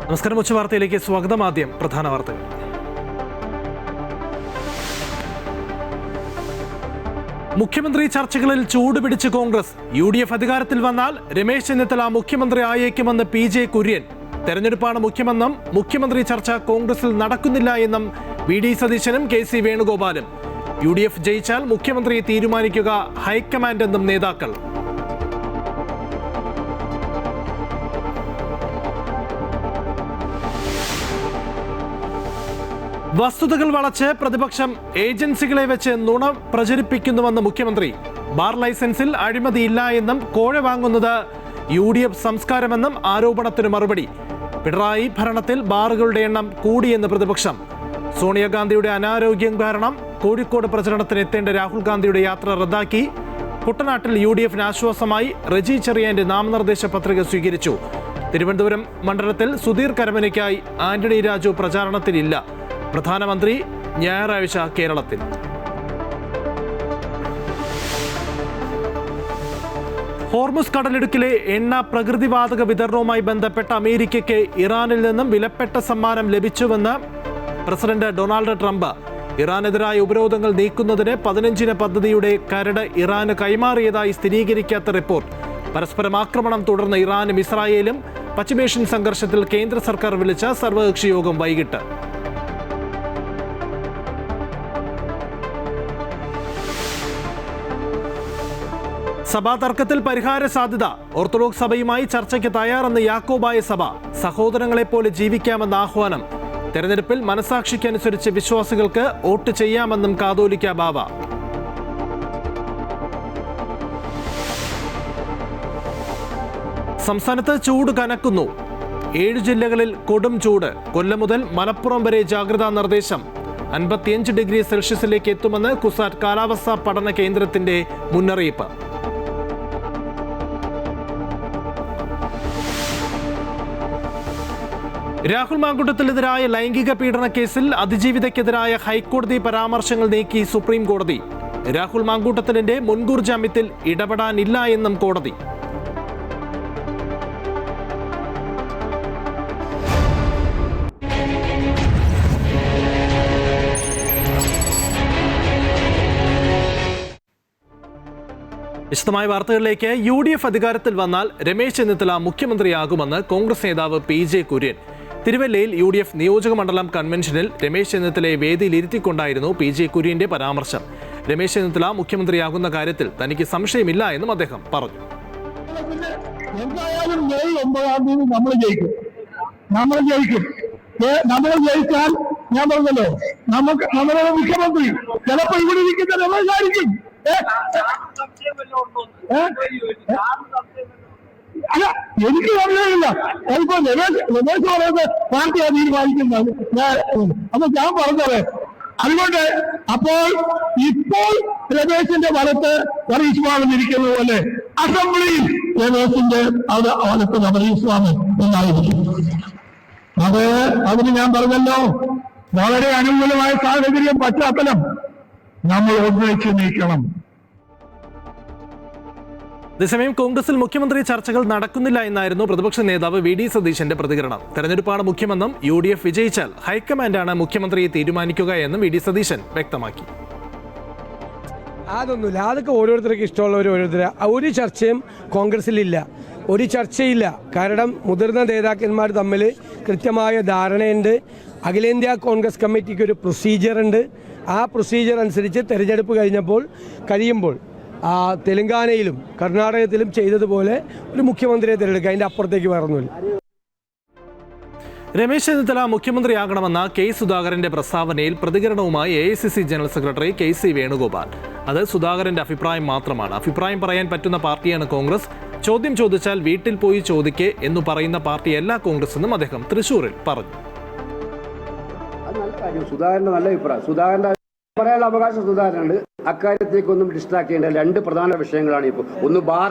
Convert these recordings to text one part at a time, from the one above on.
നമസ്കാരം. ഉച്ചവാർത്തയിലേക്ക് സ്വാഗതം. ആദ്യം പ്രധാന വാർത്തകൾ. മുഖ്യമന്ത്രി ചർച്ചകളിൽ ചൂടുപിടിച്ച് കോൺഗ്രസ്. UDF അധികാരത്തിൽ വന്നാൽ രമേശ് ചെന്നിത്തല മുഖ്യമന്ത്രി ആയേക്കുമെന്ന് PJ കുര്യൻ. തെരഞ്ഞെടുപ്പാണ് മുഖ്യമെന്നും മുഖ്യമന്ത്രി ചർച്ച കോൺഗ്രസിൽ നടക്കുന്നില്ല എന്നും VD സതീശനും KC വേണുഗോപാലും. UDF ജയിച്ചാൽ മുഖ്യമന്ത്രിയെ തീരുമാനിക്കുക ഹൈക്കമാൻഡ് എന്നും നേതാക്കൾ. വസ്തുതകൾ വളച്ച് പ്രതിപക്ഷം ഏജൻസികളെ വെച്ച് നുണ പ്രചരിപ്പിക്കുന്നുവെന്ന് മുഖ്യമന്ത്രി. ബാർ ലൈസൻസിൽ അഴിമതിയില്ല എന്നും കോഴ വാങ്ങുന്നത് UDF സംസ്കാരമെന്നും ആരോപണത്തിന് മറുപടി. പിണറായി ഭരണത്തിൽ ബാറുകളുടെ എണ്ണം കൂടിയെന്ന് പ്രതിപക്ഷം. സോണിയാഗാന്ധിയുടെ അനാരോഗ്യം കാരണം കോഴിക്കോട് പ്രചരണത്തിന് എത്തേണ്ട രാഹുൽ ഗാന്ധിയുടെ യാത്ര റദ്ദാക്കി. കുട്ടനാട്ടിൽ UDFന് ആശ്വാസമായി റെജി ചെറിയാന്റെ നാമനിർദ്ദേശ പത്രിക സ്വീകരിച്ചു. തിരുവനന്തപുരം മണ്ഡലത്തിൽ സുധീർ കരമനയ്ക്കായി ആന്റണി രാജു പ്രചാരണത്തിനില്ല. പ്രധാനമന്ത്രി ഞായറാഴ്ച കേരളത്തിൽ. ഹോർമുസ് കടലിടുക്കിലെ എണ്ണ പ്രകൃതിവാതക വിതരണവുമായി ബന്ധപ്പെട്ട അമേരിക്കയ്ക്ക് ഇറാനിൽ നിന്നും വിലപ്പെട്ട സമ്മാനം ലഭിച്ചുവെന്ന് പ്രസിഡന്റ് ഡൊണാൾഡ് ട്രംപ്. ഇറാനെതിരായ ഉപരോധങ്ങൾ നീക്കുന്നതിന് 15 പദ്ധതിയുടെ കരട് ഇറാന് കൈമാറിയതായി സ്ഥിരീകരിക്കാത്ത റിപ്പോർട്ട്. പരസ്പരം ആക്രമണം തുടർന്ന് ഇറാനും ഇസ്രായേലും. പശ്ചിമേഷ്യൻ സംഘർഷത്തിൽ കേന്ദ്ര സർക്കാർ വിളിച്ച സർവകക്ഷി യോഗം വൈകിട്ട്. സഭാ തർക്കത്തിൽ പരിഹാര സാധ്യത. ഓർത്തഡോക്സ് സഭയുമായി ചർച്ചയ്ക്ക് തയ്യാറെന്ന് യാക്കോബായ സഭ. സഹോദരങ്ങളെപ്പോലെ ജീവിക്കാമെന്ന ആഹ്വാനം. തെരഞ്ഞെടുപ്പിൽ മനസാക്ഷിക്കനുസരിച്ച് വിശ്വാസികൾക്ക് വോട്ട് ചെയ്യാമെന്നും കാതോലിക്ക ബാവ. സംസ്ഥാനത്ത് ചൂട് കനക്കുന്നു. 7 ജില്ലകളിൽ കൊടും ചൂട്. കൊല്ലം മുതൽ മലപ്പുറം വരെ ജാഗ്രതാ നിർദ്ദേശം. 55 ഡിഗ്രി സെൽഷ്യസിലേക്ക് എത്തുമെന്ന് കുസാറ്റ് കാലാവസ്ഥാ പഠന കേന്ദ്രത്തിന്റെ മുന്നറിയിപ്പ്. രാഹുൽ മാങ്കൂട്ടത്തിനെതിരായ ലൈംഗിക പീഡന കേസിൽ അതിജീവിതയ്ക്കെതിരായ ഹൈക്കോടതി പരാമർശങ്ങൾ നീക്കി സുപ്രീം കോടതി. രാഹുൽ മാങ്കൂട്ടത്തിലിന്റെ മുൻകൂർ ജാമ്യത്തിൽ ഇടപെടാനില്ല എന്നും കോടതി. വിശദമായ വാർത്തകളിലേക്ക്. UDF അധികാരത്തിൽ വന്നാൽ രമേശ് ചെന്നിത്തല മുഖ്യമന്ത്രിയാകുമെന്ന് കോൺഗ്രസ് നേതാവ് PJ കുര്യൻ. തിരുവല്ലയിൽ UDF നിയോജക മണ്ഡലം കൺവെൻഷനിൽ രമേശ് ചെന്നിത്തലയെ വേദിയിലിരുത്തിക്കൊണ്ടായിരുന്നു PJ കുര്യന്റെ പരാമർശം. രമേശ് ചെന്നിത്തല മുഖ്യമന്ത്രിയാകുന്ന കാര്യത്തിൽ തനിക്ക് സംശയമില്ല എന്നും അദ്ദേഹം പറഞ്ഞു. എന്തായാലും മെയ് 9-ാം തീയതി നമ്മൾ ജയിച്ചാൽ ഞാൻ പറഞ്ഞല്ലോ, നമ്മുടെ മുഖ്യമന്ത്രി ചിലപ്പോ ഇവിടെ ഇരിക്കുന്ന രമേശായിരിക്കും. അല്ല, എനിക്ക് സംശയമില്ല. ചിലപ്പോ രമേശ് പറയുന്നത് പാർട്ടിയാണ് തീരുമാനിക്കുന്നത്. അപ്പൊ ഞാൻ പറഞ്ഞത് അതുകൊണ്ട് ഇപ്പോൾ രമേശിന്റെ വലത്ത് ഹരീഷ് മാമൻ ഇരിക്കുന്നത് പോലെ അസംബ്ലിയിൽ രമേശിന്റെ വലത്ത് ഹരീഷ് മാമൻ എന്നായിരിക്കും. അതിന് ഞാൻ പറഞ്ഞല്ലോ, വളരെ അനുകൂലമായ സാഹചര്യം പശ്ചാത്തലം നമ്മൾ ഒന്നിച്ച് നീക്കണം. അതേസമയം കോൺഗ്രസിൽ മുഖ്യമന്ത്രി ചർച്ചകൾ നടക്കുന്നില്ല എന്നായിരുന്നു പ്രതിപക്ഷ നേതാവ് VD സതീശന്റെ പ്രതികരണം. തെരഞ്ഞെടുപ്പാണ് മുഖ്യമെന്നും UDF വിജയിച്ചാൽ ഹൈക്കമാൻഡാണ് മുഖ്യമന്ത്രിയെ തീരുമാനിക്കുക എന്നും VD സതീശൻ വ്യക്തമാക്കി. അതൊന്നുമില്ല, അതൊക്കെ ഓരോരുത്തർക്ക് ഇഷ്ടമുള്ളവർ ഒരു ചർച്ചയും കോൺഗ്രസിലില്ല, ഒരു ചർച്ചയില്ല. കാരണം മുതിർന്ന നേതാക്കന്മാർ തമ്മിൽ കൃത്യമായ ധാരണയുണ്ട്. അഖിലേന്ത്യാ കോൺഗ്രസ് കമ്മിറ്റിക്ക് ഒരു പ്രൊസീജിയറുണ്ട്. ആ പ്രൊസീജിയർ അനുസരിച്ച് തെരഞ്ഞെടുപ്പ് കഴിയുമ്പോൾ തെലങ്കാനയിലും കർണാടകത്തിലും ചെയ്തതുപോലെ ഒരു മുഖ്യമന്ത്രിയെ തിരഞ്ഞെടുക്കുക. അതിൻ്റെ അപ്പുറത്തേക്ക് വേറൊന്നുമില്ല. രമേശ് ചെന്നിത്തല മുഖ്യമന്ത്രിയാകണമെന്ന K സുധാകരന്റെ പ്രസ്താവനയിൽ പ്രതികരണവുമായി AICC general secretary KC Venugopal. അത് സുധാകരന്റെ അഭിപ്രായം മാത്രമാണ്. അഭിപ്രായം പറയാൻ പറ്റുന്ന പാർട്ടിയാണ് കോൺഗ്രസ്. ചോദ്യം ചോദിച്ചാൽ വീട്ടിൽ പോയി ചോദിക്കേ എന്ന് പറയുന്ന പാർട്ടിയല്ല കോൺഗ്രസ് എന്നും അദ്ദേഹം തൃശ്ശൂരിൽ പറഞ്ഞു. സുധാകരന്റെ നല്ല അഭിപ്രായം. സുധാകരന്റെ പറയാനുള്ള അവകാശം സുധാകരനുണ്ട്. അക്കാര്യത്തേക്കൊന്നും ഡിസ്ട്രാക്ട് ചെയ്യേണ്ട 2 പ്രധാന വിഷയങ്ങളാണ് ഇപ്പോൾ. ഒന്ന് ബാർ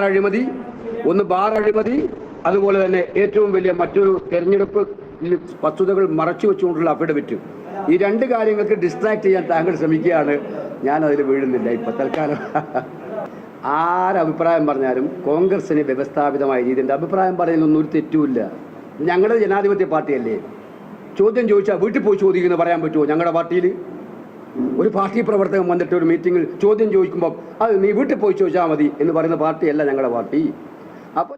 അഴിമതി, അതുപോലെ തന്നെ ഏറ്റവും വലിയ മറ്റൊരു തെരഞ്ഞെടുപ്പ് വസ്തുതകൾ മറച്ചു വെച്ചുകൊണ്ടുള്ള അഫിഡവിറ്റ്. ഈ 2 കാര്യങ്ങൾക്ക് ഡിസ്ട്രാക്ട് ചെയ്യാൻ താങ്കൾ ശ്രമിക്കുകയാണ്. ഞാൻ അതിൽ വീഴുന്നില്ല ഇപ്പൊ തൽക്കാലം. ആരഭിപ്രായം പറഞ്ഞാലും കോൺഗ്രസിന് വ്യവസ്ഥാപിതമായ രീതിയിൽ അഭിപ്രായം പറയുന്നൊന്നും ഒരു തെറ്റുമില്ല. ഞങ്ങളുടെ ജനാധിപത്യ പാർട്ടിയല്ലേ? ചോദ്യം ചോദിച്ചാൽ വീട്ടിൽ പോയി ചോദിക്കുമെന്ന് പറയാൻ പറ്റുമോ? ഞങ്ങളുടെ പാർട്ടിയിൽ ഒരു പാർട്ടി പ്രവർത്തകൻ വന്നിട്ട് ഒരു മീറ്റിങ്ങിൽ ചോദ്യം ചോദിക്കുമ്പോൾ അത് നീ വീട്ടിൽ പോയി ചോദിച്ചാൽ മതി എന്ന് പറയുന്ന പാർട്ടിയല്ല ഞങ്ങളുടെ പാർട്ടി. അപ്പോൾ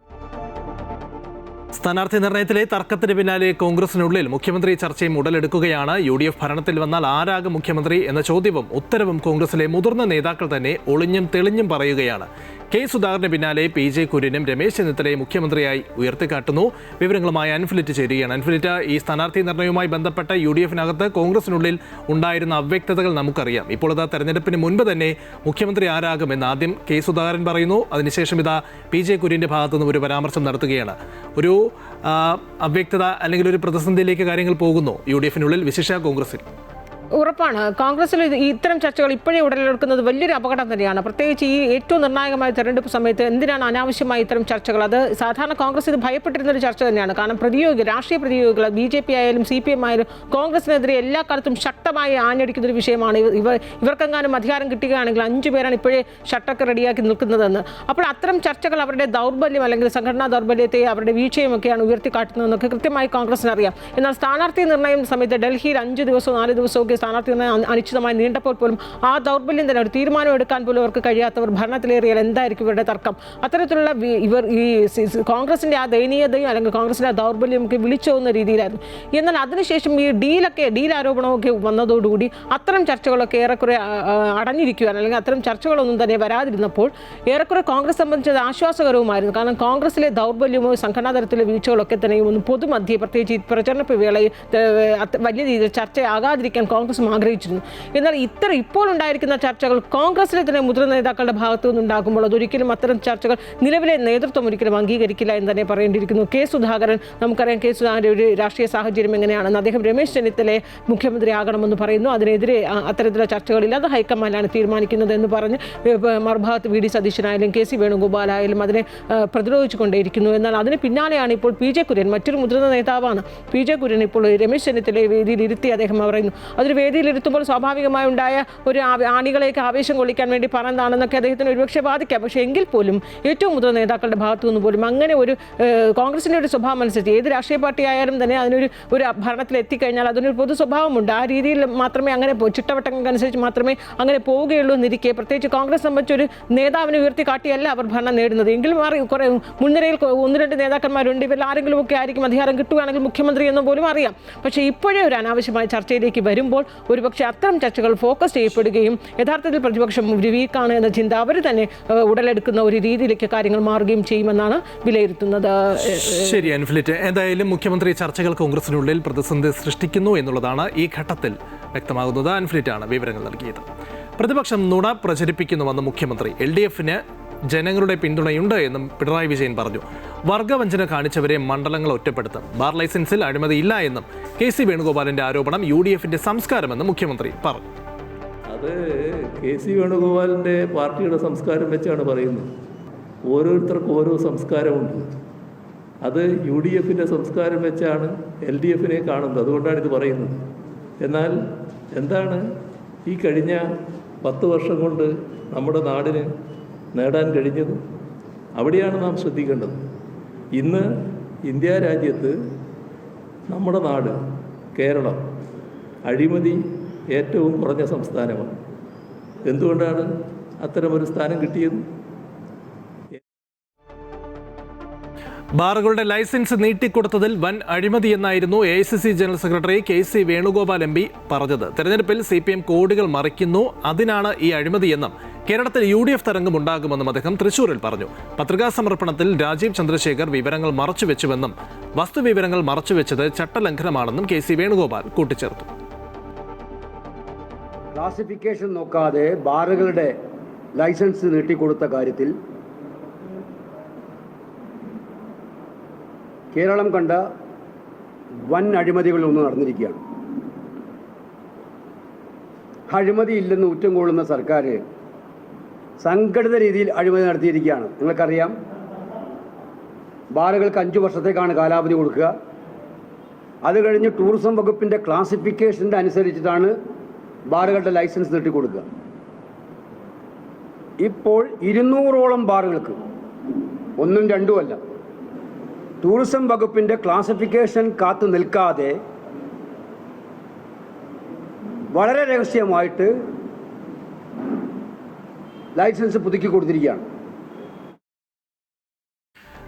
സ്ഥാനാർത്ഥി നിർണയത്തിലെ തർക്കത്തിന് പിന്നാലെ കോൺഗ്രസിനുള്ളിൽ മുഖ്യമന്ത്രി ചർച്ചയും ഉടലെടുക്കുകയാണ്. UDF ഭരണത്തിൽ വന്നാൽ ആരാകും മുഖ്യമന്ത്രി എന്ന ചോദ്യവും ഉത്തരവും കോൺഗ്രസിലെ മുതിർന്ന നേതാക്കൾ തന്നെ ഒളിഞ്ഞും തെളിഞ്ഞും പറയുകയാണ്. കെ സുധാകരന് പിന്നാലെ PJ കുര്യനും രമേശ് ചെന്നിത്തലയെ മുഖ്യമന്ത്രിയായി ഉയർത്തിക്കാട്ടുന്നു. വിവരങ്ങളുമായി അൻഫിലിറ്റ് ചേരുകയാണ്. അൻഫിലിറ്റ്, ഈ സ്ഥാനാർത്ഥി നിർണയവുമായി ബന്ധപ്പെട്ട UDFനകത്ത് കോൺഗ്രസിനുള്ളിൽ ഉണ്ടായിരുന്ന അവ്യക്തതകൾ നമുക്കറിയാം. ഇപ്പോൾ ഇതാ തെരഞ്ഞെടുപ്പിന് മുൻപ് തന്നെ മുഖ്യമന്ത്രി ആരാകുമെന്ന് ആദ്യം കെ സുധാകരൻ പറയുന്നു. അതിനുശേഷം ഇതാ PJ കുര്യന്റെ ഭാഗത്തുനിന്ന് ഒരു പരാമർശം നടത്തുകയാണ്. ഒരു അവ്യക്തത അല്ലെങ്കിൽ ഒരു പ്രതിസന്ധിയിലേക്ക് കാര്യങ്ങൾ പോകുന്നു UDFനുള്ളിൽ, വിശേഷ കോൺഗ്രസിൽ. ഉറപ്പാണ്. കോൺഗ്രസിൽ ഇത്തരം ചർച്ചകൾ ഇപ്പോഴേ ഉടലെടുക്കുന്നത് വലിയൊരു അപകടം തന്നെയാണ്. പ്രത്യേകിച്ച് ഈ ഏറ്റവും നിർണായകമായ തെരഞ്ഞെടുപ്പ് സമയത്ത് എന്തിനാണ് അനാവശ്യമായി ഇത്തരം ചർച്ചകൾ? അത് സാധാരണ കോൺഗ്രസ് ഇത് ഭയപ്പെട്ടിരുന്നൊരു ചർച്ച തന്നെയാണ്. കാരണം രാഷ്ട്രീയ പ്രതിയോഗികൾ BJP ആയാലും CPM ആയാലും കോൺഗ്രസിനെതിരെ എല്ലാ കാലത്തും ശക്തമായി ആഞ്ഞടിക്കുന്നൊരു വിഷയമാണ്. ഇവർക്കെങ്ങാനും അധികാരം കിട്ടുകയാണെങ്കിൽ 5 പേരാണ് ഇപ്പോഴേ ഷട്ടൊക്കെ റെഡിയാക്കി നിൽക്കുന്നതെന്ന്. അപ്പോൾ അത്തരം ചർച്ചകൾ അവരുടെ ദൗർബല്യം അല്ലെങ്കിൽ സംഘടനാ ദൗർബല്യത്തെ അവരുടെ വീഴ്ചയുമൊക്കെയാണ് ഉയർത്തിക്കാട്ടുന്നതെന്നൊക്കെ കൃത്യമായി കോൺഗ്രസിന് അറിയാം. എന്നാൽ സ്ഥാനാർത്ഥി നിർണ്ണയം സമയത്ത് ഡൽഹിയിൽ 5 ദിവസവും 4 ദിവസവും സ്ഥാനാർത്ഥി അനിശ്ചിതമായി നീണ്ടപ്പോൾ പോലും ആ ദൗർബല്യം തന്നെ ഒരു തീരുമാനം എടുക്കാൻ പോലും അവർക്ക് കഴിയാത്തവർ ഭരണത്തിലേറിയാൽ എന്തായിരിക്കും ഇവരുടെ തർക്കം? അത്തരത്തിലുള്ള ഇവർ ഈ കോൺഗ്രസിന്റെ ആ ദയനീയതയും അല്ലെങ്കിൽ കോൺഗ്രസിന്റെ ആ ദൗർബല്യം ഒക്കെ വിളിച്ചോന്ന രീതിയിലായിരുന്നു. എന്നാൽ അതിനുശേഷം ഈ ഡീൽ ആരോപണമൊക്കെ വന്നതോടുകൂടി അത്തരം ചർച്ചകളൊക്കെ ഏറെക്കുറെ അടഞ്ഞിരിക്കുകയാണ്. അല്ലെങ്കിൽ അത്തരം ചർച്ചകളൊന്നും തന്നെ വരാതിരുന്നപ്പോൾ ഏറെക്കുറെ കോൺഗ്രസ് സംബന്ധിച്ചത് ആശ്വാസകരവുമായിരുന്നു. കാരണം കോൺഗ്രസിലെ ദൗർബല്യമോ സംഘടനാ തലത്തിലെ വീഴ്ചകളൊക്കെ തന്നെയും ഒന്നും പൊതുമധ്യേ പ്രത്യേകിച്ച് ഈ പ്രചരണ വേളയിൽ വലിയ രീതിയിൽ ചർച്ചയാകാതിരിക്കാൻ കോൺഗ്രസും ആഗ്രഹിച്ചിരുന്നു. എന്നാൽ ഇപ്പോൾ ഉണ്ടായിരിക്കുന്ന ചർച്ചകൾ കോൺഗ്രസിലെ തന്നെ മുതിർന്ന നേതാക്കളുടെ ഭാഗത്തു നിന്നുണ്ടാകുമ്പോൾ അതൊരിക്കലും അത്തരം ചർച്ചകൾ നിലവിലെ നേതൃത്വം ഒരിക്കലും അംഗീകരിക്കില്ല എന്ന് തന്നെ പറയേണ്ടിയിരിക്കുന്നു. കെ സുധാകരൻ, നമുക്കറിയാം കെ സുധാകരൻ്റെ ഒരു രാഷ്ട്രീയ സാഹചര്യം എങ്ങനെയാണെന്ന്. അദ്ദേഹം രമേശ് ചെന്നിത്തലയെ മുഖ്യമന്ത്രി ആകണമെന്ന് പറയുന്നു. അതിനെതിരെ അത്തരത്തിലുള്ള ചർച്ചകളില്ല, അത് ഹൈക്കമാൻഡാണ് തീരുമാനിക്കുന്നത് എന്ന് പറഞ്ഞ് മറുഭാഗത്ത് VD സതീശനായാലും KC വേണുഗോപാലായാലും അതിനെ പ്രതിരോധിച്ചുകൊണ്ടേയിരിക്കുന്നു. എന്നാൽ അതിന് പിന്നാലെയാണ് ഇപ്പോൾ PJ കുര്യൻ, മറ്റൊരു മുതിർന്ന നേതാവാണ് PJ കുര്യൻ, ഇപ്പോൾ രമേശ് ചെന്നിത്തലയെ വേദിയിൽ ഇരുത്തി അദ്ദേഹം പറയുന്നു. അതൊരു വേദിയിലിരുത്തുമ്പോൾ സ്വാഭാവികമായി ഉണ്ടായ ഒരു ആണികളെയൊക്കെ ആവേശം കൊള്ളിക്കാൻ വേണ്ടി പറഞ്ഞതാണെന്നൊക്കെ അദ്ദേഹത്തിന് ഒരുപക്ഷെ ബാധിക്കാം. പക്ഷേ എങ്കിൽ പോലും ഏറ്റവും മുതിർന്ന നേതാക്കളുടെ ഭാഗത്തു നിന്ന് പോലും അങ്ങനെ ഒരു കോൺഗ്രസിൻ്റെ ഒരു സ്വഭാവം അനുസരിച്ച് ഏത് രാഷ്ട്രീയ പാർട്ടി ആയാലും തന്നെ അതിനൊരു ഭരണത്തിൽ എത്തിക്കഴിഞ്ഞാൽ അതിനൊരു പൊതു സ്വഭാവമുണ്ട്. ആ രീതിയിൽ മാത്രമേ അങ്ങനെ ചുട്ടവട്ടങ്ങൾക്കനുസരിച്ച് മാത്രമേ അങ്ങനെ പോവുകയുള്ളൂ എന്നിരിക്കെ, പ്രത്യേകിച്ച് കോൺഗ്രസ് സംബന്ധിച്ചൊരു നേതാവിനെ ഉയർത്തി കാട്ടിയല്ല അവർ ഭരണം നേടുന്നത്. എങ്കിലും കുറേ മുൻനിരയിൽ 1-2 നേതാക്കന്മാരുണ്ട്. ഇവരിൽ ആരെങ്കിലുമൊക്കെ ആയിരിക്കും അധികാരം കിട്ടുകയാണെങ്കിൽ മുഖ്യമന്ത്രി എന്ന് പോലും അറിയാം. പക്ഷേ ഇപ്പോഴേ ഒരു അനാവശ്യമായ ചർച്ചയിലേക്ക് വരുമ്പോൾ ഒരുപക്ഷെ അത്തരം ചർച്ചകൾ ഫോക്കസ് ചെയ്യപ്പെടുകയും യഥാർത്ഥത്തിൽ പ്രതിപക്ഷം ഒരു വീക്കാണ് എന്ന ചിന്ത അവർ തന്നെ ഉടലെടുക്കുന്ന ഒരു രീതിയിലേക്ക് കാര്യങ്ങൾ മാറുകയും ചെയ്യുമെന്നാണ് വിലയിരുത്തുന്നത്. ശരി അൻഫിലിറ്റ്, എന്തായാലും മുഖ്യമന്ത്രി ചർച്ചകൾ കോൺഗ്രസിനുള്ളിൽ പ്രതിസന്ധി സൃഷ്ടിക്കുന്നു എന്നുള്ളതാണ് ഈ ഘട്ടത്തിൽ വ്യക്തമാകുന്നത്. അൻഫിലിറ്റാണ് വിവരങ്ങൾ നൽകിയത്. പ്രതിപക്ഷം നുണ പ്രചരിപ്പിക്കുന്നുവെന്ന് മുഖ്യമന്ത്രി. LDFന് ജനങ്ങളുടെ പിന്തുണയുണ്ട് എന്നും പിണറായി വിജയൻ പറഞ്ഞു. വർഗവഞ്ചന കാണിച്ചവരെ മണ്ഡലങ്ങൾ ഒറ്റപ്പെടുത്തും. ബാർ ലൈസൻസിൽ അഴിമതിയില്ല എന്നും KC വേണുഗോപാലിന്റെ ആരോപണം UDFന്റെ സംസ്കാരമെന്നും മുഖ്യമന്ത്രി പറഞ്ഞു. അത് KC വേണുഗോപാലിന്റെ പാർട്ടിയുടെ സംസ്കാരം വെച്ചാണ് പറയുന്നത്. ഓരോരുത്തർക്കും ഓരോ സംസ്കാരമുണ്ട്. അത് UDFന്റെ സംസ്കാരം വെച്ചാണ് LDFനെ കാണുന്നത്. അതുകൊണ്ടാണ് ഇത് പറയുന്നത്. എന്നാൽ എന്താണ് ഈ കഴിഞ്ഞ 10 വർഷം കൊണ്ട് നമ്മുടെ നാടിന് നേടാൻ കഴിഞ്ഞത്? അവിടെയാണ് നാം ശ്രദ്ധിക്കേണ്ടത്. ഇന്ന് ഇന്ത്യ രാജ്യത്ത് നമ്മുടെ നാട് കേരളം അഴിമതി ഏറ്റവും കുറഞ്ഞ സംസ്ഥാനമാണ്. എന്തുകൊണ്ടാണ് അത്തരമൊരു സ്ഥാനം കിട്ടിയത്? ബാറുകളുടെ ലൈസൻസ് നീട്ടിക്കൊടുത്തതിൽ വൻ അഴിമതിയെന്നായിരുന്നു AICC general secretary KC Venugopal MP പറഞ്ഞത്. തെരഞ്ഞെടുപ്പിൽ CPM കോടികൾ മറിക്കുന്നു, അതിനാണ് ഈ അഴിമതിയെന്നും കേരളത്തിൽ UDF തരംഗം ഉണ്ടാകുമെന്നും അദ്ദേഹം തൃശൂരിൽ പറഞ്ഞു. പത്രികാ സമർപ്പണത്തിൽ രാജീവ് ചന്ദ്രശേഖർ വിവരങ്ങൾ മറച്ചുവെച്ചുവെന്നും വസ്തുവിവരങ്ങൾ മറച്ചുവെച്ചത് ചട്ടലംഘനമാണെന്നും KC വേണുഗോപാൽ കൂട്ടിച്ചേർത്തു. ക്ലാസിഫിക്കേഷൻ നോക്കാതെ ബാറുകളുടെ ലൈസൻസ് നീട്ടിക്കൊടുത്ത കാര്യത്തിൽ കേരളം കണ്ട വൻ അഴിമതികളൊന്നും നടന്നിരിക്കുകയാണ്. അഴിമതി ഇല്ലെന്ന് ഊറ്റം കൊള്ളുന്ന സർക്കാർ സംഘടിത രീതിയിൽ അഴിമതി നടത്തിയിരിക്കുകയാണ്. നിങ്ങൾക്കറിയാം, ബാറുകൾക്ക് 5 വർഷത്തേക്കാണ് കാലാവധി കൊടുക്കുക. അത് കഴിഞ്ഞ് ടൂറിസം വകുപ്പിൻ്റെ ക്ലാസിഫിക്കേഷൻ്റെ അനുസരിച്ചിട്ടാണ് ബാറുകളുടെ ലൈസൻസ് നീട്ടിക്കൊടുക്കുക. ഇപ്പോൾ 200ഓളം ബാറുകൾക്ക്, 1ഉം 2ഉം അല്ല, ടൂറിസം വകുപ്പിൻ്റെ ക്ലാസിഫിക്കേഷൻ കാത്തു നിൽക്കാതെ വളരെ രഹസ്യമായിട്ട് ലൈസൻസ് പുതുക്കി കൊടുത്തിരിക്കുകയാണ്.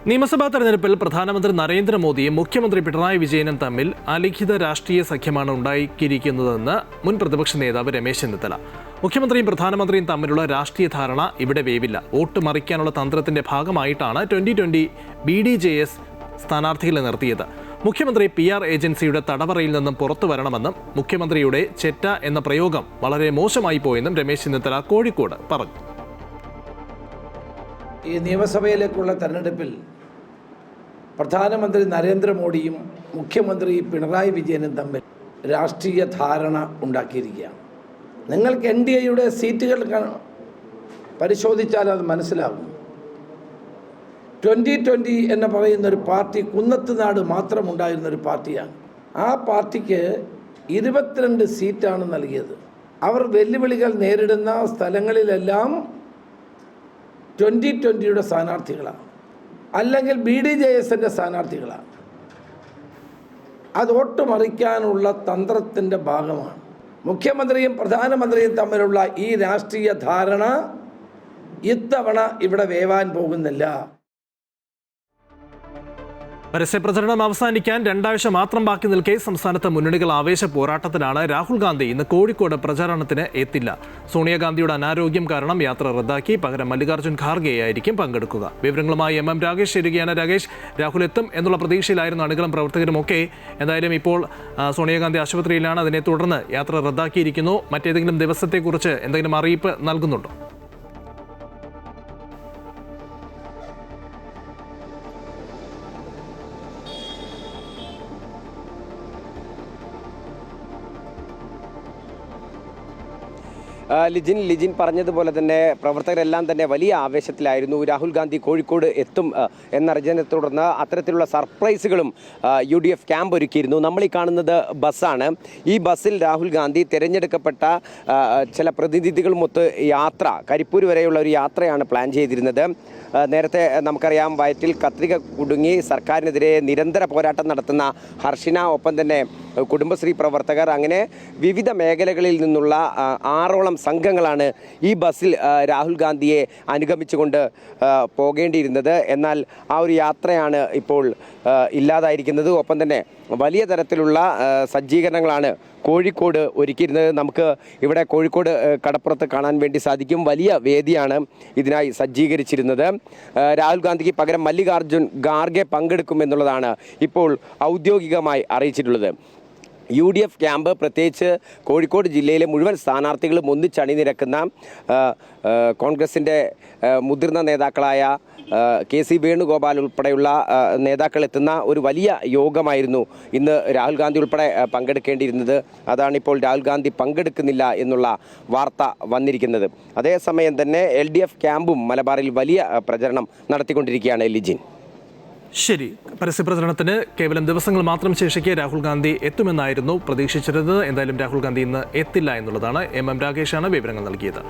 നിയമസഭാ തെരഞ്ഞെടുപ്പിൽ പ്രധാനമന്ത്രി നരേന്ദ്രമോദിയും മുഖ്യമന്ത്രി പിണറായി വിജയനും തമ്മിൽ അലിഖിത രാഷ്ട്രീയ സഖ്യമാണ് ഉണ്ടാക്കിയിരിക്കുന്നതെന്ന് മുൻ പ്രതിപക്ഷ നേതാവ് രമേശ് ചെന്നിത്തല. മുഖ്യമന്ത്രിയും പ്രധാനമന്ത്രിയും തമ്മിലുള്ള രാഷ്ട്രീയ ധാരണ ഇവിടെ വേവില്ല. വോട്ട് മറിക്കാനുള്ള തന്ത്രത്തിന്റെ ഭാഗമായിട്ടാണ് 2020 BDJS സ്ഥാനാർത്ഥികളെ നിർത്തിയത്. മുഖ്യമന്ത്രി PR ഏജൻസിയുടെ തടവറയിൽ നിന്നും പുറത്തു വരണമെന്നും മുഖ്യമന്ത്രിയുടെ ചെറ്റ എന്ന പ്രയോഗം വളരെ മോശമായി പോയെന്നും രമേശ് ചെന്നിത്തല കോഴിക്കോട് പറഞ്ഞു. ഈ നിയമസഭയിലേക്കുള്ള തെരഞ്ഞെടുപ്പിൽ പ്രധാനമന്ത്രി നരേന്ദ്രമോദിയും മുഖ്യമന്ത്രി പിണറായി വിജയനും തമ്മിൽ രാഷ്ട്രീയ ധാരണ ഉണ്ടാക്കിയിരിക്കുകയാണ്. നിങ്ങൾക്ക് NDAയുടെ സീറ്റുകൾ പരിശോധിച്ചാൽ അത് മനസ്സിലാകും. 2020 എന്ന് പറയുന്നൊരു പാർട്ടി കുന്നത്തുനാട് മാത്രമുണ്ടായിരുന്നൊരു പാർട്ടിയാണ്. ആ പാർട്ടിക്ക് 22 സീറ്റാണ് നൽകിയത്. അവർ വെല്ലുവിളികൾ നേരിടുന്ന സ്ഥലങ്ങളിലെല്ലാം 2020യുടെ സ്ഥാനാർത്ഥികളാണ്, അല്ലെങ്കിൽ BDJSൻ്റെ സ്ഥാനാർത്ഥികളാണ്. അത് വോട്ടുമറിക്കാനുള്ള തന്ത്രത്തിൻ്റെ ഭാഗമാണ്. മുഖ്യമന്ത്രിയും പ്രധാനമന്ത്രിയും തമ്മിലുള്ള ഈ രാഷ്ട്രീയ ധാരണ ഇത്തവണ ഇവിടെ വേവാൻ പോകുന്നില്ല. പരസ്യപ്രചരണം അവസാനിക്കാൻ 2 ആഴ്ച മാത്രം ബാക്കി നിൽക്കെ സംസ്ഥാനത്ത് മുന്നണികൾ ആവേശ പോരാട്ടത്തിലാണ്. രാഹുൽ ഗാന്ധി ഇന്ന് കോഴിക്കോട് പ്രചാരണത്തിന് എത്തില്ല. സോണിയാഗാന്ധിയുടെ അനാരോഗ്യം കാരണം യാത്ര റദ്ദാക്കി. പകരം മല്ലികാർജ്ജുൻ ഖാർഗെയായിരിക്കും പങ്കെടുക്കുക. വിവരങ്ങളുമായി MM രാകേഷ് ചേരുകയാണ്. രാകേഷ്, രാഹുൽ എത്തും എന്നുള്ള പ്രതീക്ഷയിലായിരുന്നു അണികളും പ്രവർത്തകരുമൊക്കെ. എന്തായാലും ഇപ്പോൾ സോണിയാഗാന്ധി ആശുപത്രിയിലാണ്. അതിനെ തുടർന്ന് യാത്ര റദ്ദാക്കിയിരിക്കുന്നു. മറ്റേതെങ്കിലും ദിവസത്തെക്കുറിച്ച് എന്തെങ്കിലും അറിയിപ്പ് നൽകുന്നുണ്ടോ? ലിജിൻ പറഞ്ഞതുപോലെ തന്നെ പ്രവർത്തകരെല്ലാം തന്നെ വലിയ ആവേശത്തിലായിരുന്നു. രാഹുൽ ഗാന്ധി കോഴിക്കോട് എത്തും എന്നറിഞ്ഞതിനെ തുടർന്ന് അത്തരത്തിലുള്ള സർപ്രൈസുകളും UDF ക്യാമ്പ് ഒരുക്കിയിരുന്നു. നമ്മൾ ഈ കാണുന്നത് ബസ്സാണ്. ഈ ബസ്സിൽ രാഹുൽ ഗാന്ധി തിരഞ്ഞെടുക്കപ്പെട്ട ചില പ്രതിനിധികളുമൊത്ത് യാത്ര, കരിപ്പൂർ വരെയുള്ള ഒരു യാത്രയാണ് പ്ലാൻ ചെയ്തിരുന്നത്. നേരത്തെ നമുക്കറിയാം, വയറ്റിൽ കത്രിക കുടുങ്ങി സർക്കാരിനെതിരെ നിരന്തര പോരാട്ടം നടത്തുന്ന ഹർഷിന, ഒപ്പം തന്നെ കുടുംബശ്രീ പ്രവർത്തകർ, അങ്ങനെ വിവിധ മേഖലകളിൽ നിന്നുള്ള 6ഓളം സംഘങ്ങളാണ് ഈ ബസ്സിൽ രാഹുൽ ഗാന്ധിയെ അനുഗമിച്ചുകൊണ്ട് പോകേണ്ടിയിരുന്നത്. എന്നാൽ ആ ഒരു യാത്രയാണ് ഇപ്പോൾ ഇല്ലാതായിരിക്കുന്നത്. ഒപ്പം തന്നെ വലിയ തരത്തിലുള്ള സജ്ജീകരണങ്ങളാണ് കോഴിക്കോട് ഒരുക്കിയിരുന്നത്. നമുക്ക് ഇവിടെ കോഴിക്കോട് കടപ്പുറത്ത് കാണാൻ വേണ്ടി സാധിക്കും. വലിയ വേദിയാണ് ഇതിനായി സജ്ജീകരിച്ചിരുന്നത്. രാഹുൽ ഗാന്ധിക്ക് പകരം മല്ലികാർജ്ജുൻ ഖാർഗെ പങ്കെടുക്കുമെന്നുള്ളതാണ് ഇപ്പോൾ ഔദ്യോഗികമായി അറിയിച്ചിട്ടുള്ളത്. UDF ക്യാമ്പ്, പ്രത്യേകിച്ച് കോഴിക്കോട് ജില്ലയിലെ മുഴുവൻ സ്ഥാനാർത്ഥികളും ഒന്നിച്ചണിനിരക്കുന്ന കോൺഗ്രസിൻ്റെ മുതിർന്ന നേതാക്കളായ KC വേണുഗോപാൽ ഉൾപ്പെടെയുള്ള നേതാക്കൾ എത്തുന്ന ഒരു വലിയ യോഗമായിരുന്നു ഇന്ന് രാഹുൽ ഗാന്ധി ഉൾപ്പെടെ പങ്കെടുക്കേണ്ടിയിരുന്നത്. അതാണിപ്പോൾ രാഹുൽ ഗാന്ധി പങ്കെടുക്കുന്നില്ല എന്നുള്ള വാർത്ത വന്നിരിക്കുന്നത്. അതേസമയം തന്നെ LDF ക്യാമ്പും മലബാറിൽ വലിയ പ്രചരണം നടത്തിക്കൊണ്ടിരിക്കുകയാണ്. ലിജിൻ, ശരി, പരസ്യപ്രചരണത്തിന് കേവലം ദിവസങ്ങൾ മാത്രം ശേഷിക്കെ രാഹുൽ ഗാന്ധി എത്തുമെന്നായിരുന്നു പ്രതീക്ഷിച്ചിരുന്നത്. എന്തായാലും രാഹുൽ ഗാന്ധി ഇന്ന് എത്തില്ല എന്നുള്ളതാണ്. MM രാകേഷാണ് വിവരങ്ങൾ നൽകിയത്.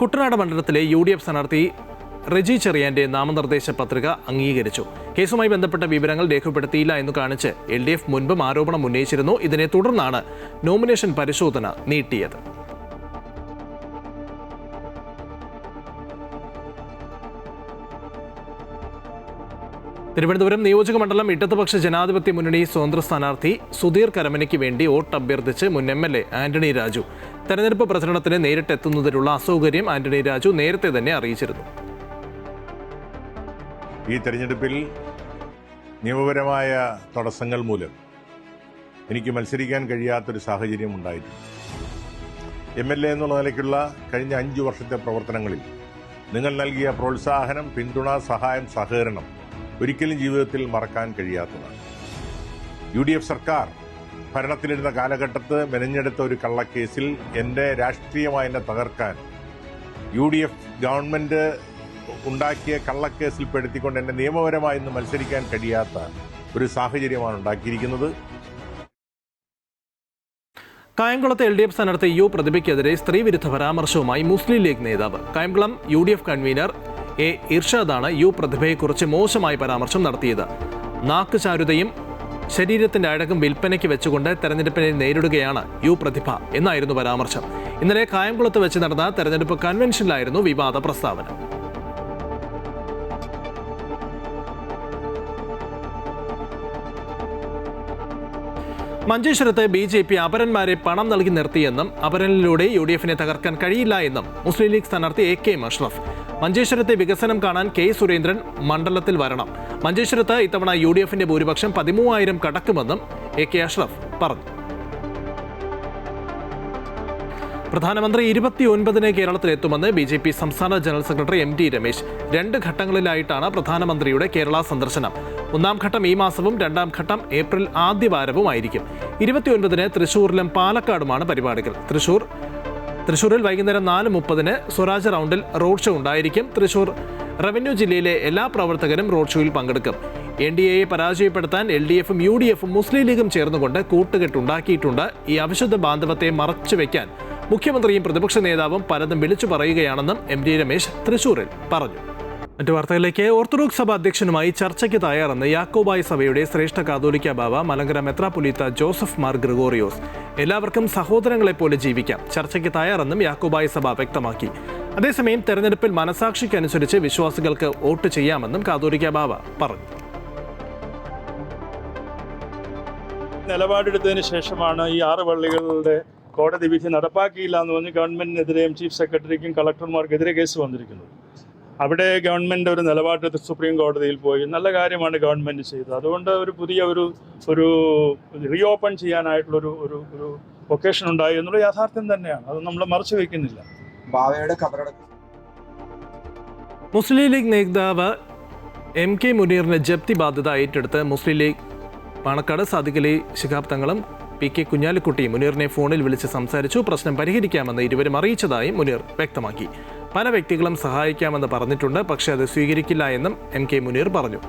കുട്ടനാട് മണ്ഡലത്തിലെ UDF സ്ഥാനാർത്ഥി റെജി ചെറിയാന്റെ നാമനിർദ്ദേശ പത്രിക അംഗീകരിച്ചു. കേസുമായി ബന്ധപ്പെട്ട വിവരങ്ങൾ രേഖപ്പെടുത്തിയില്ല എന്ന് കാണിച്ച് LDF മുൻപും ആരോപണം ഉന്നയിച്ചിരുന്നു. ഇതിനെ തുടർന്നാണ് നോമിനേഷൻ പരിശോധന നീട്ടിയത്. തിരുവനന്തപുരം നിയോജക മണ്ഡലം ഇടതുപക്ഷ ജനാധിപത്യ മുന്നണി സ്വതന്ത്ര സ്ഥാനാർത്ഥി സുധീർ കരമനയ്ക്ക് വേണ്ടി വോട്ട് അഭ്യർത്ഥിച്ച് മുൻ MLA ആന്റണി രാജു. തെരഞ്ഞെടുപ്പ് പ്രചരണത്തിന് നേരിട്ടെത്തുന്നതിനുള്ള അസൗകര്യം ആന്റണി രാജു നേരത്തെ തന്നെ അറിയിച്ചിരുന്നു. ഈ തെരഞ്ഞെടുപ്പിൽ നിയമപരമായ തടസ്സങ്ങൾ മൂലം എനിക്ക് മത്സരിക്കാൻ കഴിയാത്തൊരു സാഹചര്യം ഉണ്ടായിട്ടുണ്ട്. MLA എന്നുള്ള നിലയ്ക്കുള്ള കഴിഞ്ഞ 5 വർഷത്തെ പ്രവർത്തനങ്ങളിൽ നിങ്ങൾ നൽകിയ പ്രോത്സാഹനം, പിന്തുണ, സഹായം, സഹകരണം ഒരിക്കലും ജീവിതത്തിൽ മറക്കാൻ കഴിയാത്തതാണ്. UDF സർക്കാർ ഭരണത്തിലിരുന്ന കാലഘട്ടത്ത് മെനഞ്ഞെടുത്ത ഒരു കള്ളക്കേസിൽ എന്നെ രാഷ്ട്രീയമായി എന്നെ തകർക്കാൻ UDF ഗവൺമെന്റ് ഉണ്ടാക്കിയ കള്ളക്കേസിൽ പെടുത്തിക്കൊണ്ട് എന്നെ നിയമപരമായി ഇന്ന് മത്സരിക്കാൻ കഴിയാത്ത ഒരു സാഹചര്യമാണ് ഉണ്ടാക്കിയിരിക്കുന്നത്. കായംകുളത്തെ LDF സ്ഥാനാർത്ഥി U പ്രതിഭയ്ക്കെതിരെ സ്ത്രീവിരുദ്ധ പരാമർശവുമായി മുസ്ലിം ലീഗ് നേതാവ്. Kayamkulam UDF convener A ഇർഷാദാണ് U പ്രതിഭയെക്കുറിച്ച് മോശമായ പരാമർശം നടത്തിയത്. നാക്കുചാരുതയും ശരീരത്തിന്റെ അഴകും വിൽപ്പനയ്ക്ക് വെച്ചുകൊണ്ട് തെരഞ്ഞെടുപ്പിനെ നേരിടുകയാണ് യു പ്രതിഭ എന്നായിരുന്നു പരാമർശം. ഇന്നലെ കായംകുളത്ത് വെച്ച് നടന്ന തെരഞ്ഞെടുപ്പ് കൺവെൻഷനിലായിരുന്നു വിവാദ പ്രസ്താവന. മഞ്ചേശ്വരത്ത് BJP അപരന്മാരെ പണം നൽകി നിർത്തിയെന്നും അപരനിലൂടെ UDF-നെ തകർക്കാൻ കഴിയില്ല എന്നും മുസ്ലിം ലീഗ് സ്ഥാനാർത്ഥി AK അഷ്റഫ്. മഞ്ചേശ്വരത്തെ വികസനം കാണാൻ K സുരേന്ദ്രൻ മണ്ഡലത്തിൽ വരണം. മഞ്ചേശ്വരത്ത് ഇത്തവണ UDF-ന്റെ ഭൂരിപക്ഷം 13,000 കടക്കുമെന്നും AK അഷ്റഫ് പറഞ്ഞു. പ്രധാനമന്ത്രി 29-ന് കേരളത്തിലെത്തുമെന്ന് BJP സംസ്ഥാന ജനറൽ സെക്രട്ടറി MT രമേശ്. 2 ഘട്ടങ്ങളിലായിട്ടാണ് പ്രധാനമന്ത്രിയുടെ കേരള സന്ദർശനം. 1-ാം ഘട്ടം ഈ മാസവും 2-ാം ഘട്ടം ഏപ്രിൽ ആദ്യവാരവുമായിരിക്കും. 29-ന് തൃശൂരിലും പാലക്കാടുമാണ് പരിപാടികൾ. തൃശൂരിൽ വൈകുന്നേരം 4:30-ന് സ്വരാജ് റൗണ്ടിൽ റോഡ് ഷോ ഉണ്ടായിരിക്കും. തൃശൂർ റവന്യൂ ജില്ലയിലെ എല്ലാ പ്രവർത്തകരും റോഡ് ഷോയിൽ പങ്കെടുക്കും. NDAയെ പരാജയപ്പെടുത്താൻ LDF-ഉം UDF-ഉം മുസ്ലിം ലീഗും ചേർന്നുകൊണ്ട് കൂട്ടുകെട്ടുണ്ടാക്കിയിട്ടുണ്ട്. ഈ അവിശുദ്ധ ബാന്ധവത്തെ മറച്ചുവെക്കാൻ മുഖ്യമന്ത്രിയും പ്രതിപക്ഷ നേതാവും പലതും വിളിച്ചു പറയുകയാണെന്നും MT രമേശ് തൃശൂരിൽ പറഞ്ഞു. മറ്റു വാർത്തകളിലേക്ക്. ഓർത്തഡോക്സ് സഭ അധ്യക്ഷനുമായി ചർച്ചയ്ക്ക് തയ്യാറെന്ന് യാക്കോബായ സഭയുടെ ശ്രേഷ്ഠ കാതോലിക്ക ബാവ മലങ്കര മെത്രാപ്പൊലീത്ത ജോസഫ് മാർ ഗ്രിഗോറിയോസ്. എല്ലാവർക്കും സഹോദരങ്ങളെപ്പോലെ ജീവിക്കാം, ചർച്ചയ്ക്ക് തയ്യാറെന്നും യാക്കോബായ സഭ വ്യക്തമാക്കി. അതേസമയം തെരഞ്ഞെടുപ്പിൽ മനസാക്ഷിക്കനുസരിച്ച് വിശ്വാസികൾക്ക് വോട്ട് ചെയ്യാമെന്നും കാതോലിക്ക ബാവ പറഞ്ഞു. നിലപാടെടുത്തതിന് ശേഷമാണ് ഈ 6 പള്ളികളുടെ കോടതി വിധി നടപ്പാക്കിയില്ല എന്ന് പറഞ്ഞ് ഗവൺമെന്റിനെതിരെയും ചീഫ് സെക്രട്ടറിക്കും കളക്ടർമാർക്കെതിരെ കേസ് വന്നിരിക്കുന്നത്. അവിടെ ഗവൺമെന്റ് ഒരു നിലപാടെടുത്ത് സുപ്രീം കോടതിയിൽ പോയി. നല്ല കാര്യമാണ് ഗവൺമെന്റ് ചെയ്തത്. അതുകൊണ്ട് ഒരു പുതിയ ഒരു റീഓപ്പൺ ചെയ്യാനായിട്ടുള്ളൊരു ഒരു ഒക്കേഷൻ ഉണ്ടായി എന്നുള്ള യാഥാർത്ഥ്യം തന്നെയാണ്. അത് നമ്മൾ മറച്ചു വയ്ക്കുന്നില്ല. മുസ്ലിം ലീഗ് നേതാവ് MK മുനീറിന് ജപ്തി ബാധ്യത ഏറ്റെടുത്ത് മുസ്ലിം ലീഗ് പാണക്കാട് സാദിഖ് അലി ശിഹാബ് തങ്ങളും PK കുഞ്ഞാലിക്കുട്ടിയും മുനീറിനെ ഫോണിൽ വിളിച്ച് സംസാരിച്ചു. പ്രശ്നം പരിഹരിക്കാമെന്ന് ഇരുവരും അറിയിച്ചതായും മുനീർ വ്യക്തമാക്കി. പല വ്യക്തികളും സഹായിക്കാമെന്ന് പറഞ്ഞിട്ടുണ്ട്, പക്ഷേ അത് സ്വീകരിക്കില്ല എന്നും MK മുനീർ പറഞ്ഞു.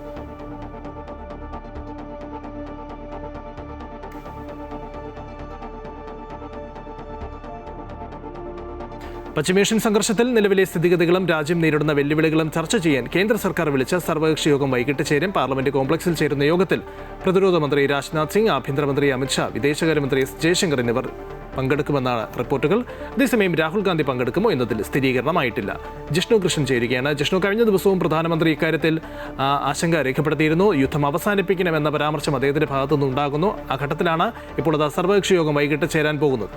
പശ്ചിമേഷ്യൻ സംഘർഷത്തിൽ നിലവിലെ സ്ഥിതിഗതികളും രാജ്യം നേരിടുന്ന വെല്ലുവിളികളും ചർച്ച ചെയ്യാൻ കേന്ദ്ര സർക്കാർ വിളിച്ച സർവകക്ഷി യോഗം വൈകിട്ട് ചേരും. പാർലമെന്റ് കോംപ്ലക്സിൽ ചേരുന്ന യോഗത്തിൽ പ്രതിരോധ മന്ത്രി രാജ്നാഥ് സിംഗ്, ആഭ്യന്തരമന്ത്രി അമിത്ഷാ, വിദേശകാര്യമന്ത്രി S ജയശങ്കർ എന്നിവർ പങ്കെടുക്കുമെന്നാണ് റിപ്പോർട്ടുകൾ. അതേസമയം രാഹുൽ ഗാന്ധി പങ്കെടുക്കുമോ എന്നതിൽ സ്ഥിരീകരണമായിട്ടില്ല. ജിഷ്ണു കൃഷ്ണൻ ചേരുകയാണ്. ജിഷ്ണു, കഴിഞ്ഞ ദിവസവും പ്രധാനമന്ത്രി ഇക്കാര്യത്തിൽ ആശങ്ക രേഖപ്പെടുത്തിയിരുന്നു. യുദ്ധം അവസാനിപ്പിക്കണമെന്ന പരാമർശം അദ്ദേഹത്തിന്റെ ഭാഗത്തുനിന്ന് ഉണ്ടാകുന്നു. ആ ഘട്ടത്തിലാണ് ഇപ്പോൾ അത് സർവകക്ഷി യോഗം വൈകിട്ട് ചേരാൻ പോകുന്നത്.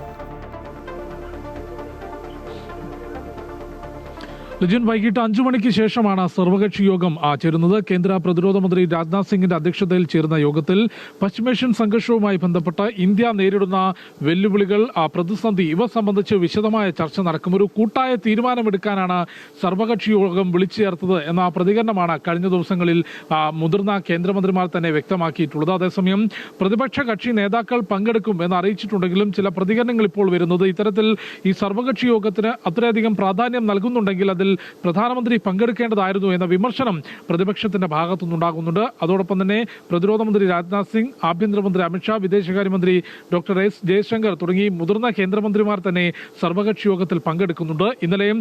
ലിജൻ, വൈകിട്ട് 5 മണിക്ക് ശേഷമാണ് സർവകക്ഷി യോഗം ചേരുന്നത്. കേന്ദ്ര പ്രതിരോധ മന്ത്രി രാജ്നാഥ് സിംഗിന്റെ അധ്യക്ഷതയിൽ ചേരുന്ന യോഗത്തിൽ പശ്ചിമേഷ്യൻ സംഘർഷവുമായി ബന്ധപ്പെട്ട് ഇന്ത്യ നേരിടുന്ന വെല്ലുവിളികൾ, പ്രതിസന്ധി ഇവ സംബന്ധിച്ച് വിശദമായ ചർച്ച നടക്കും. ഒരു കൂട്ടായ തീരുമാനമെടുക്കാനാണ് സർവകക്ഷി യോഗം വിളിച്ചു ചേർത്തത് എന്ന പ്രതികരണമാണ് കഴിഞ്ഞ ദിവസങ്ങളിൽ മുതിർന്ന കേന്ദ്രമന്ത്രിമാർ തന്നെ വ്യക്തമാക്കിയിട്ടുള്ളത്. അതേസമയം പ്രതിപക്ഷ കക്ഷി നേതാക്കൾ പങ്കെടുക്കും എന്ന് അറിയിച്ചിട്ടുണ്ടെങ്കിലും ചില പ്രതികരണങ്ങൾ ഇപ്പോൾ വരുന്നത് ഇത്തരത്തിൽ ഈ സർവകക്ഷി യോഗത്തിന് അത്രയധികം പ്രാധാന്യം നൽകുന്നുണ്ടെങ്കിൽ അതിൽ പ്രധാനമന്ത്രി പങ്കെടുക്കേണ്ടതായിരുന്നു എന്ന വിമർശനം പ്രതിപക്ഷത്തിന്റെ ഭാഗത്തുനിന്നുണ്ടാകുന്നുണ്ട്. അതോടൊപ്പം തന്നെ പ്രതിരോധ മന്ത്രി രാജ്നാഥ് സിംഗ്, ആഭ്യന്തരമന്ത്രി അമിത്ഷാ, വിദേശകാര്യമന്ത്രി ഡോക്ടർ S ജയശങ്കർ തുടങ്ങി മുതിർന്ന കേന്ദ്രമന്ത്രിമാർ തന്നെ സർവകക്ഷി യോഗത്തിൽ പങ്കെടുക്കുന്നുണ്ട്. ഇന്നലെയും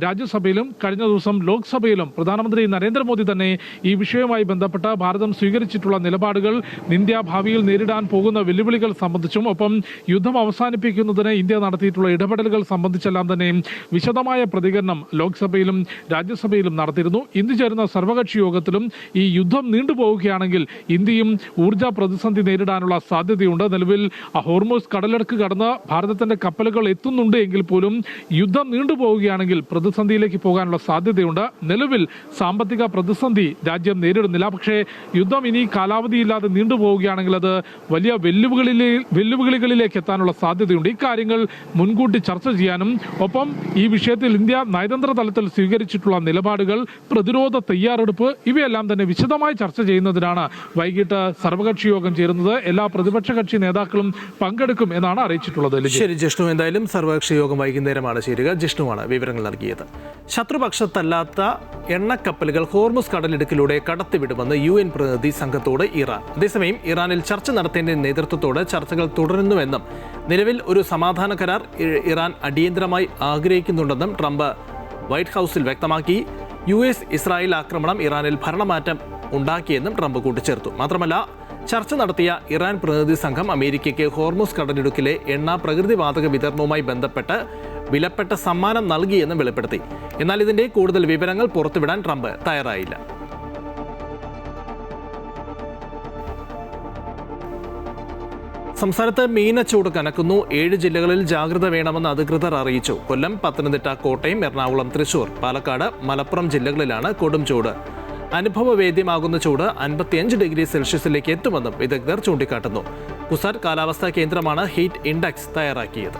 രാജ്യസഭയിലും കഴിഞ്ഞ ദിവസം ലോക്സഭയിലും പ്രധാനമന്ത്രി നരേന്ദ്രമോദി തന്നെ ഈ വിഷയവുമായി ബന്ധപ്പെട്ട് ഭാരതം സ്വീകരിച്ചിട്ടുള്ള നിലപാടുകൾ, ഇന്ത്യ ഭാവിയിൽ നേരിടാൻ പോകുന്ന വെല്ലുവിളികൾ സംബന്ധിച്ചും ഒപ്പം യുദ്ധം അവസാനിപ്പിക്കുന്നതിന് ഇന്ത്യ നടത്തിയിട്ടുള്ള ഇടപെടലുകൾ സംബന്ധിച്ചെല്ലാം തന്നെ വിശദമായ പ്രതികരണം ലോക്സഭയിലും രാജ്യസഭയിലും നടത്തിയിരുന്നു. ഇന്ന് ചേരുന്ന സർവകക്ഷി യോഗത്തിലും ഈ യുദ്ധം നീണ്ടുപോവുകയാണെങ്കിൽ ഇന്ത്യയും ഊർജ്ജ പ്രതിസന്ധി നേരിടാനുള്ള സാധ്യതയുണ്ട്. നിലവിൽ ഹോർമൂസ് കടലിടുക്ക് കടന്ന് ഭാരതത്തിന്റെ കപ്പലുകൾ എത്തുന്നുണ്ട് എങ്കിൽ പോലും യുദ്ധം നീണ്ടുപോവുകയാണെങ്കിൽ പ്രതിസന്ധിയിലേക്ക് പോകാനുള്ള സാധ്യതയുണ്ട്. നിലവിൽ സാമ്പത്തിക പ്രതിസന്ധി രാജ്യം നേരിടുന്നില്ല. പക്ഷേ യുദ്ധം ഇനി കാലാവധിയില്ലാതെ നീണ്ടുപോവുകയാണെങ്കിൽ അത് വലിയ വെല്ലുവിളികളിലേക്ക് എത്താനുള്ള സാധ്യതയുണ്ട്. ഇക്കാര്യങ്ങൾ മുൻകൂട്ടി ചർച്ച ചെയ്യാനും ഒപ്പം ഈ വിഷയത്തിൽ ഇന്ത്യ നയതന്ത്ര തലത്തിൽ സ്വീകരിച്ചിട്ടുള്ള നിലപാടുകൾ, പ്രതിരോധ തയ്യാറെടുപ്പ് ഇവയെല്ലാം തന്നെ വിശദമായി ചർച്ച ചെയ്യുന്നതിനാണ് വൈകിട്ട് സർവകക്ഷി യോഗം ചേരുന്നത്. എല്ലാ പ്രതിപക്ഷ കക്ഷി നേതാക്കളും പങ്കെടുക്കും എന്നാണ് അറിയിച്ചിട്ടുള്ളത്. ശരി ജിഷ്ണു, എന്തായാലും സർവകക്ഷി യോഗം വൈകുന്നേരമാണ് ചേരുക. ജിഷ്ണുവാണ് വിവരങ്ങൾ നൽകിയത്. ശത്രുപക്ഷത്തല്ലാത്ത എണ്ണക്കപ്പലുകൾ ഹോർമുസ് കടലിടുക്കിലൂടെ കടത്തിവിടുമെന്ന് UN പ്രതിനിധി സംഘത്തോട് ഇറാൻ. അതേസമയം ഇറാനിൽ ചർച്ച നടത്തേണ്ട നേതൃത്വത്തോട് ചർച്ചകൾ തുടരുന്നുവെന്നും നിലവിൽ ഒരു സമാധാന കരാർ ഇറാൻ അടിയന്തരമായി ആഗ്രഹിക്കുന്നുണ്ടെന്നും ട്രംപ് വൈറ്റ് ഹൗസിൽ വ്യക്തമാക്കി. US ഇസ്രായേൽ ആക്രമണം ഇറാനിൽ ഭരണമാറ്റം ഉണ്ടാക്കിയെന്നും ട്രംപ് കൂട്ടിച്ചേർത്തു. മാത്രമല്ല, ചർച്ച നടത്തിയ ഇറാൻ പ്രതിനിധി സംഘം അമേരിക്കയ്ക്ക് ഹോർമുസ് കടലിടുക്കിലെ എണ്ണ പ്രകൃതിവാതക വിതരണവുമായി ബന്ധപ്പെട്ട് വിലപ്പെട്ട സമ്മാനം നൽകിയെന്നും വെളിപ്പെടുത്തി. എന്നാൽ ഇതിന്റെ കൂടുതൽ വിവരങ്ങൾ പുറത്തുവിടാൻ ട്രംപ് തയ്യാറായില്ല. സംസ്ഥാനത്ത് മീനച്ചൂട് കനക്കുന്നു. 7 ജില്ലകളിൽ ജാഗ്രത വേണമെന്ന് അധികൃതർ അറിയിച്ചു. കൊല്ലം, പത്തനംതിട്ട, കോട്ടയം, എറണാകുളം, തൃശൂർ, പാലക്കാട്, മലപ്പുറം ജില്ലകളിലാണ് കൊടും ചൂട്. അനുഭവവേദ്യമാകുന്ന ചൂട് 55 ഡിഗ്രി സെൽഷ്യസിലേക്ക് എത്തുമെന്നും വിദഗ്ധർ ചൂണ്ടിക്കാട്ടുന്നു. കുസാറ്റ് കാലാവസ്ഥാ കേന്ദ്രമാണ് ഹീറ്റ് ഇൻഡെക്സ് തയ്യാറാക്കിയത്.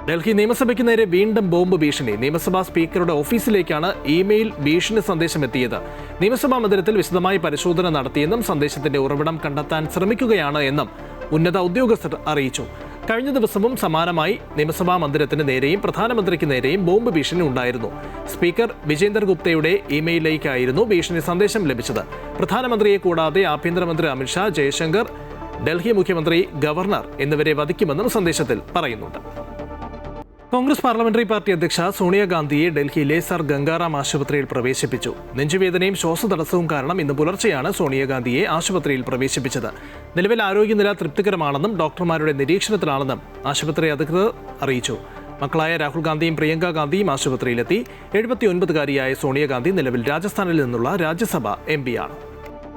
ഡൽഹി നിയമസഭയ്ക്ക് നേരെ വീണ്ടും ബോംബ് ഭീഷണി. നിയമസഭാ സ്പീക്കറുടെ ഓഫീസിലേക്കാണ് ഇമെയിൽ ഭീഷണി സന്ദേശം എത്തിയത്. നിയമസഭാ മന്ദിരത്തിൽ വിശദമായി പരിശോധന നടത്തിയെന്നും സന്ദേശത്തിന്റെ ഉറവിടം കണ്ടെത്താൻ ശ്രമിക്കുകയാണ് എന്നും ഉന്നത ഉദ്യോഗസ്ഥർ അറിയിച്ചു. കഴിഞ്ഞ ദിവസവും സമാനമായി നിയമസഭാ മന്ദിരത്തിന് നേരെയും പ്രധാനമന്ത്രിക്ക് നേരെയും ബോംബ് ഭീഷണി ഉണ്ടായിരുന്നു. സ്പീക്കർ വിജേന്ദർ ഗുപ്തയുടെ ഇമെയിലിലേക്കായിരുന്നു ഭീഷണി സന്ദേശം ലഭിച്ചത്. പ്രധാനമന്ത്രിയെ കൂടാതെ ആഭ്യന്തരമന്ത്രി അമിത്ഷാ, ജയശങ്കർ, ഡൽഹി മുഖ്യമന്ത്രി, ഗവർണർ എന്നിവരെ വധിക്കുമെന്നും സന്ദേശത്തിൽ പറയുന്നുണ്ട്. കോൺഗ്രസ് പാർലമെന്ററി പാർട്ടി അധ്യക്ഷ സോണിയാഗാന്ധിയെ ഡൽഹിയിലെ സർ ഗംഗാറാം ആശുപത്രിയിൽ പ്രവേശിപ്പിച്ചു. നെഞ്ചുവേദനയും ശ്വാസതടസ്സവും കാരണം ഇന്ന് പുലർച്ചെയാണ് സോണിയാഗാന്ധിയെ ആശുപത്രിയിൽ പ്രവേശിപ്പിച്ചത്. നിലവിൽ ആരോഗ്യനില തൃപ്തികരമാണെന്നും ഡോക്ടർമാരുടെ നിരീക്ഷണത്തിലാണെന്നും ആശുപത്രി അധികൃതർ അറിയിച്ചു. മക്കളായ രാഹുൽ ഗാന്ധിയും പ്രിയങ്ക ഗാന്ധിയും ആശുപത്രിയിലെത്തി. 79-കാരിയായ സോണിയാഗാന്ധി നിലവിൽ രാജസ്ഥാനിൽ നിന്നുള്ള രാജ്യസഭ MP ആണ്.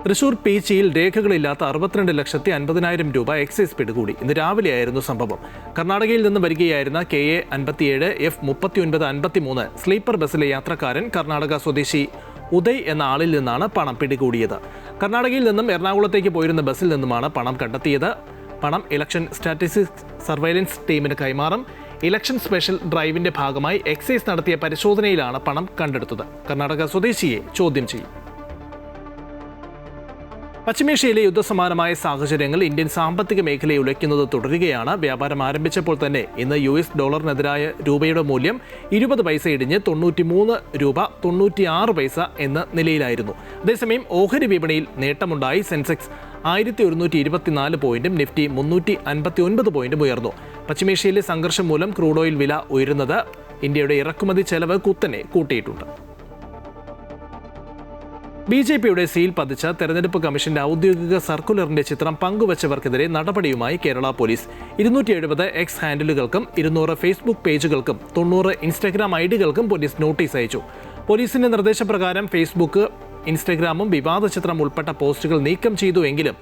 തൃശൂർ പീച്ചിയിൽ രേഖകളില്ലാത്ത 62,50,000 രൂപ എക്സൈസ് പിടികൂടി. ഇന്ന് രാവിലെയായിരുന്നു സംഭവം. കർണാടകയിൽ നിന്ന് വരികയായിരുന്ന KA 57 F3953 സ്ലീപ്പർ ബസ്സിലെ യാത്രക്കാരൻ കർണാടക സ്വദേശി ഉദയ് എന്ന ആളിൽ നിന്നാണ് പണം പിടികൂടിയത്. കർണാടകയിൽ നിന്നും എറണാകുളത്തേക്ക് പോയിരുന്ന ബസ്സിൽ നിന്നുമാണ് പണം കണ്ടെത്തിയത്. പണം ഇലക്ഷൻ സ്റ്റാറ്റിസ്റ്റിക്സ് സർവൈലൻസ് ടീമിന് കൈമാറും. ഇലക്ഷൻ സ്പെഷ്യൽ ഡ്രൈവിന്റെ ഭാഗമായി എക്സൈസ് നടത്തിയ പരിശോധനയിലാണ് പണം കണ്ടെടുത്തത്. കർണാടക സ്വദേശിയെ ചോദ്യം ചെയ്യും. പശ്ചിമേഷ്യയിലെ യുദ്ധസമാനമായ സാഹചര്യങ്ങൾ ഇന്ത്യൻ സാമ്പത്തിക മേഖലയെ ഉലയ്ക്കുന്നത് തുടരുകയാണ്. വ്യാപാരം ആരംഭിച്ചപ്പോൾ തന്നെ ഇന്ന് US ഡോളറിനെതിരായ രൂപയുടെ മൂല്യം 20 പൈസ ഇടിഞ്ഞ് 93 രൂപ 96 പൈസ എന്ന നിലയിലായിരുന്നു. അതേസമയം ഓഹരി വിപണിയിൽ നേട്ടമുണ്ടായി. സെൻസെക്സ് 1124 പോയിന്റും നിഫ്റ്റി 359 പോയിന്റും ഉയർന്നു. പശ്ചിമേഷ്യയിലെ സംഘർഷം മൂലം ക്രൂഡ് ഓയിൽ വില ഉയരുന്നത് ഇന്ത്യയുടെ ഇറക്കുമതി ചെലവ് കുത്തനെ കൂട്ടിയിട്ടുണ്ട്. BJPയുടെ സീൽ പതിച്ച തെരഞ്ഞെടുപ്പ് കമ്മീഷന്റെ ഔദ്യോഗിക സർക്കുലറിന്റെ ചിത്രം പങ്കുവച്ചവർക്കെതിരെ നടപടിയുമായി കേരള പോലീസ്. 270 എക്സ് ഹാൻഡിലുകൾക്കും 200 ഫേസ്ബുക്ക് പേജുകൾക്കും 90 ഇൻസ്റ്റഗ്രാം ഐഡികൾക്കും പോലീസ് നോട്ടീസ് അയച്ചു. പോലീസിന്റെ നിർദ്ദേശപ്രകാരം ഫേസ്ബുക്ക്, ഇൻസ്റ്റഗ്രാമും വിവാദ ചിത്രം ഉൾപ്പെട്ട പോസ്റ്റുകൾ നീക്കം ചെയ്തുവെങ്കിലും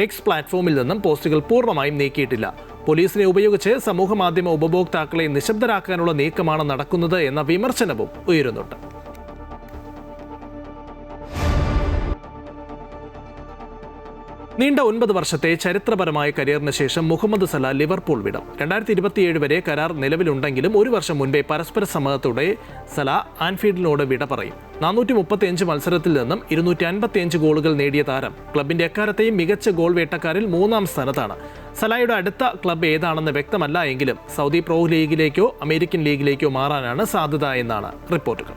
എക്സ് പ്ലാറ്റ്ഫോമിൽ നിന്നും പോസ്റ്റുകൾ പൂർണ്ണമായും നീക്കിയിട്ടില്ല. പോലീസിനെ ഉപയോഗിച്ച് സമൂഹമാധ്യമ ഉപഭോക്താക്കളെ നിശബ്ദരാക്കാനുള്ള നീക്കമാണ് നടക്കുന്നത് എന്ന വിമർശനവും ഉയരുന്നുണ്ട്. നീണ്ട 9 വർഷത്തെ ചരിത്രപരമായ കരിയറിന് ശേഷം മുഹമ്മദ് സലാ ലിവർപൂൾ വിടും. 2027 വരെ കരാർ നിലവിലുണ്ടെങ്കിലും 1 വർഷം മുൻപേ പരസ്പര സമ്മതത്തോടെ സലാ ആൻഫീൽഡിനോട് വിട പറയും. 435 മത്സരത്തിൽ നിന്നും 255 ഗോളുകൾ നേടിയ താരം ക്ലബിന്റെ എക്കാലത്തെയും മികച്ച ഗോൾ വേട്ടക്കാരിൽ 3ാം സ്ഥാനത്താണ്. സലായുടെ അടുത്ത ക്ലബ് ഏതാണെന്ന് വ്യക്തമല്ല എങ്കിലും സൗദി പ്രോ ലീഗിലേക്കോ അമേരിക്കൻ ലീഗിലേക്കോ മാറാനാണ് സാധ്യത എന്നാണ് റിപ്പോർട്ടുകൾ.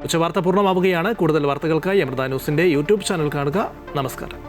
ഉച്ചവാർത്ത പൂർണ്ണമാവുകയാണ്. കൂടുതൽ വാർത്തകൾക്കായി അമൃത ന്യൂസിന്റെ YouTube ചാനൽ കാണുക. നമസ്കാരം.